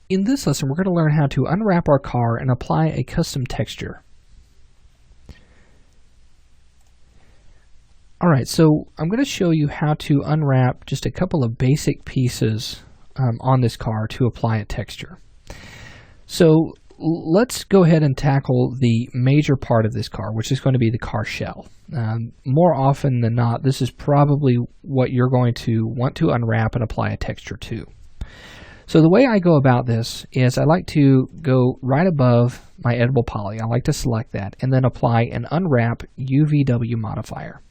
In this lesson, we're going to learn how to unwrap our car and apply a custom texture. Alright, so I'm going to show you how to unwrap just a couple of basic pieces on this car to apply a texture. So let's go ahead and tackle the major part of this car, which is going to be the car shell. More often than not, this is probably what you're going to want to unwrap and apply a texture to. So the way I go about this is I like to go right above my editable poly. I like to select that and then apply an unwrap UVW modifier.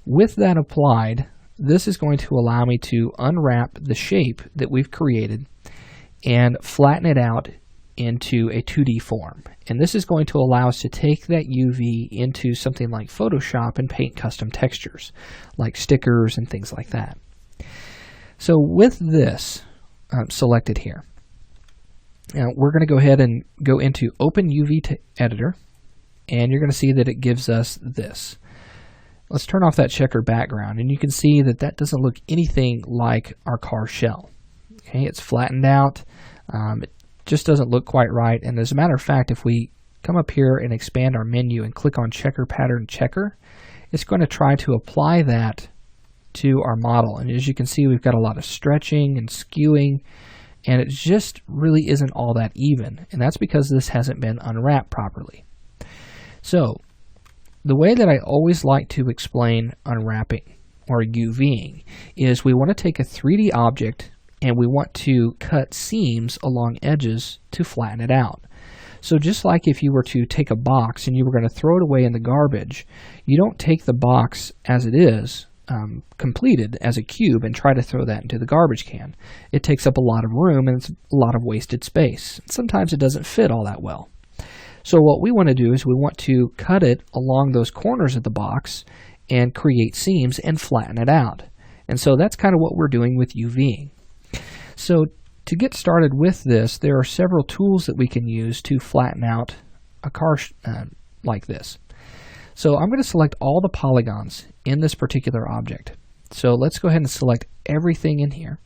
With that applied, this is going to allow me to unwrap the shape that we've created and flatten it out into a 2D form. And this is going to allow us to take that UV into something like Photoshop and paint custom textures, like stickers and things like that. So with this selected here, now we're going to go ahead and go into Open UV Editor, and you're going to see that it gives us this. Let's turn off that checker background, and you can see that that doesn't look anything like our car shell. Okay, it's flattened out. It just doesn't look quite right. And as a matter of fact, if we come up here and expand our menu and click on Checker Pattern Checker, it's going to try to apply that to our model. And as you can see, we've got a lot of stretching and skewing, and it just really isn't all that even. And that's because this hasn't been unwrapped properly. So the way that I always like to explain unwrapping or UVing is we want to take a 3D object and we want to cut seams along edges to flatten it out. So just like if you were to take a box and you were going to throw it away in the garbage, you don't take the box as it is, completed as a cube, and try to throw that into the garbage can. It takes up a lot of room and it's a lot of wasted space. Sometimes it doesn't fit all that well. So what we want to do is we want to cut it along those corners of the box and create seams and flatten it out. And so that's kind of what we're doing with UVing. So to get started with this, there are several tools that we can use to flatten out a car like this. So I'm going to select all the polygons in this particular object. So let's go ahead and select everything in here,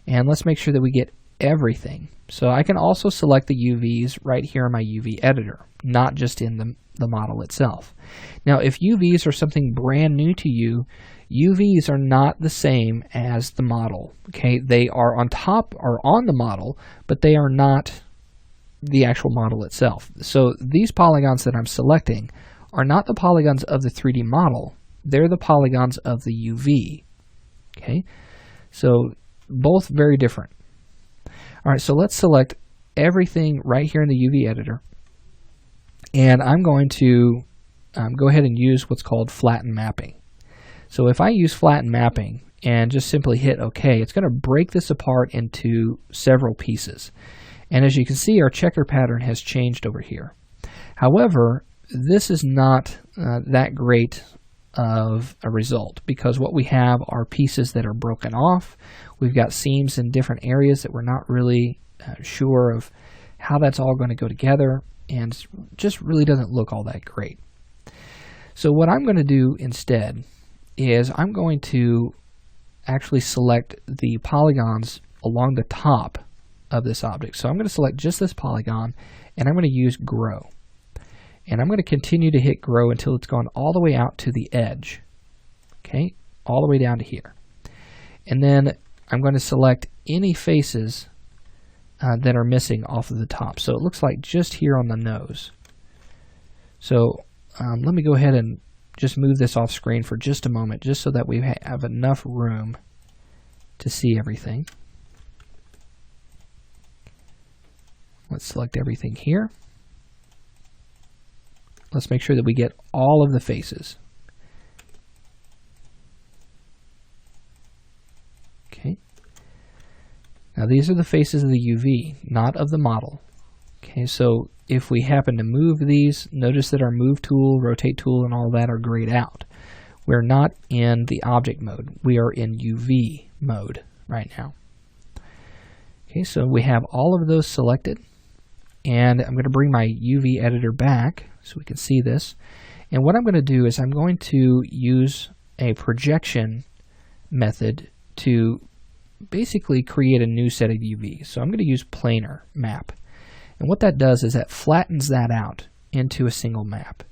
and let's make sure that we get everything. So I can also select the UVs right here in my UV editor, not just in the model itself. Now if UVs are something brand new to you, UVs are not the same as the model. Okay, they are on top or on the model, but they are not the actual model itself. So these polygons that I'm selecting are not the polygons of the 3D model, they're the polygons of the UV. Okay, so both very different. Alright, so let's select everything right here in the UV editor, and I'm going to go ahead and use what's called flatten mapping. So if I use flatten mapping and just simply hit OK, it's going to break this apart into several pieces. And as you can see, our checker pattern has changed over here. However, this is not that great of a result, because what we have are pieces that are broken off. We've got seams in different areas that we're not really sure of how that's all going to go together, and just really doesn't look all that great. So what I'm going to do instead is I'm going to actually select the polygons along the top of this object. So I'm going to select just this polygon, and I'm going to use Grow. And I'm going to continue to hit Grow until it's gone all the way out to the edge. Okay, all the way down to here. And then I'm going to select any faces that are missing off of the top. So it looks like just here on the nose. So let me go ahead and just move this off screen for just a moment, just so that we have enough room to see everything. Let's select everything here. Let's make sure that we get all of the faces. Okay. Now these are the faces of the UV, not of the model. Okay, so if we happen to move these, notice that our Move tool, Rotate tool, and all that are grayed out. We're not in the object mode. We are in UV mode right now. Okay, so we have all of those selected. And I'm going to bring my UV editor back so we can see this. And what I'm going to do is I'm going to use a projection method to basically create a new set of UVs. So I'm going to use planar map. And what that does is that flattens that out into a single map.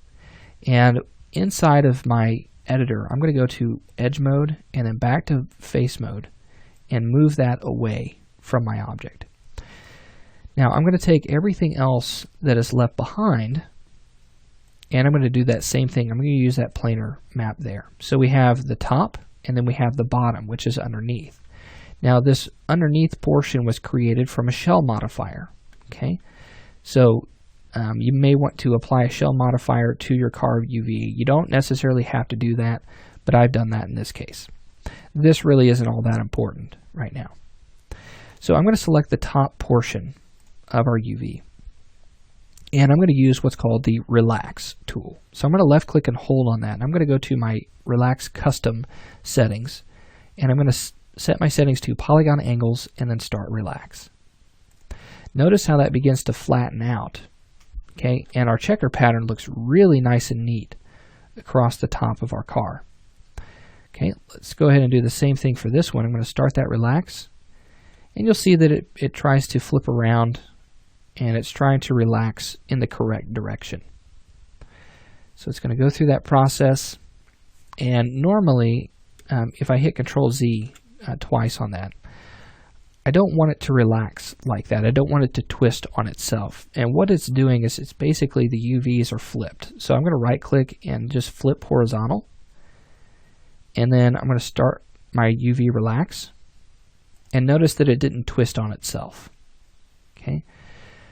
And inside of my editor, I'm going to go to edge mode and then back to face mode and move that away from my object. Now I'm going to take everything else that is left behind and I'm going to do that same thing. I'm going to use that planar map there. So we have the top and then we have the bottom, which is underneath. Now this underneath portion was created from a shell modifier. Okay, so you may want to apply a shell modifier to your carved UV. You don't necessarily have to do that, but I've done that in this case. This really isn't all that important right now. So I'm going to select the top portion of our UV. And I'm going to use what's called the Relax tool. So I'm going to left click and hold on that. And I'm going to go to my Relax Custom settings. And I'm going to set my settings to Polygon Angles and then Start Relax. Notice how that begins to flatten out. Okay, and our checker pattern looks really nice and neat across the top of our car. Okay, let's go ahead and do the same thing for this one. I'm going to start that relax, and you'll see that it tries to flip around, and it's trying to relax in the correct direction. So it's going to go through that process, and normally, if I hit Control Z twice on that, I don't want it to relax like that. I don't want it to twist on itself. And what it's doing is it's basically the UVs are flipped. So I'm going to right click and just flip horizontal. And then I'm going to start my UV relax. And notice that it didn't twist on itself. Okay.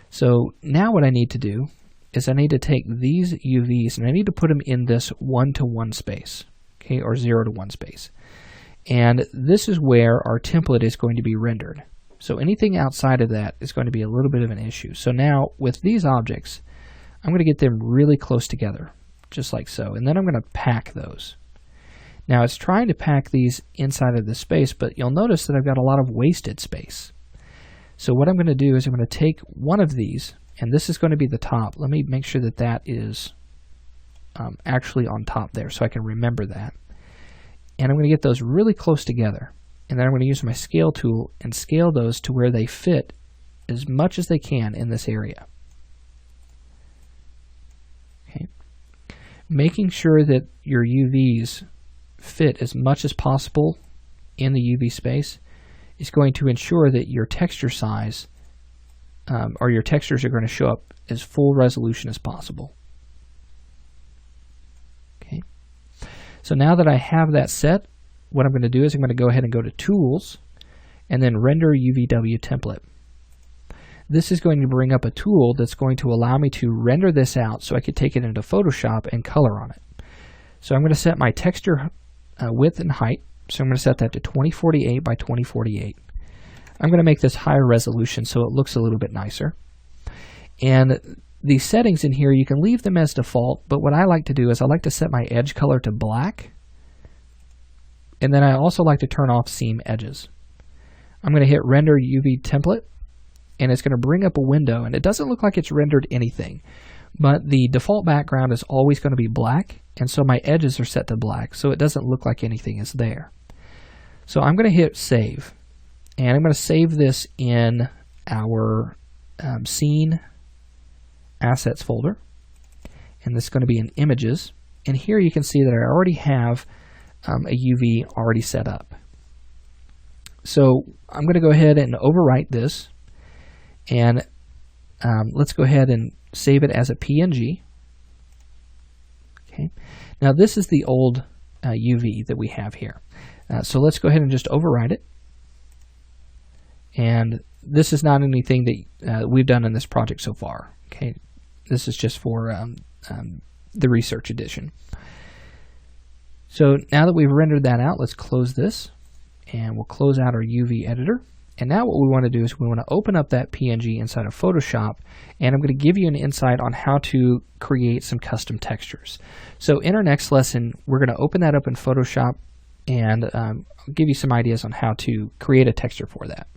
So now what I need to do is I need to take these UVs and I need to put them in this 1-to-1 space. Okay, or 0-to-1 space. And this is where our template is going to be rendered. So anything outside of that is going to be a little bit of an issue. So now with these objects, I'm going to get them really close together, just like so. And then I'm going to pack those. Now it's trying to pack these inside of the space, but you'll notice that I've got a lot of wasted space. So what I'm going to do is I'm going to take one of these, and this is going to be the top. Let me make sure that that is actually on top there so I can remember that. And I'm going to get those really close together. And then I'm going to use my scale tool and scale those to where they fit as much as they can in this area. Okay. Making sure that your UVs fit as much as possible in the UV space is going to ensure that your texture size or your textures are going to show up as full resolution as possible. Okay. So now that I have that set, what I'm going to do is I'm going to go ahead and go to Tools and then Render UVW Template. This is going to bring up a tool that's going to allow me to render this out so I could take it into Photoshop and color on it. So I'm going to set my texture width and height. So I'm going to set that to 2048 by 2048. I'm going to make this higher resolution so it looks a little bit nicer. And these settings in here, you can leave them as default, but what I like to do is I like to set my edge color to black, and then I also like to turn off seam edges. I'm going to hit Render UV Template, and it's going to bring up a window, and it doesn't look like it's rendered anything, but the default background is always going to be black, and so my edges are set to black, so it doesn't look like anything is there. So I'm going to hit Save, and I'm going to save this in our Scene Assets folder, and this is going to be in Images, and here you can see that I already have a UV already set up. So I'm going to go ahead and overwrite this, and let's go ahead and save it as a PNG. Okay. Now this is the old UV that we have here. So let's go ahead and just overwrite it. And this is not anything that we've done in this project so far. Okay, this is just for the research edition. So now that we've rendered that out, let's close this, and we'll close out our UV editor. And now what we want to do is we want to open up that PNG inside of Photoshop, and I'm going to give you an insight on how to create some custom textures. So in our next lesson, we're going to open that up in Photoshop and give you some ideas on how to create a texture for that.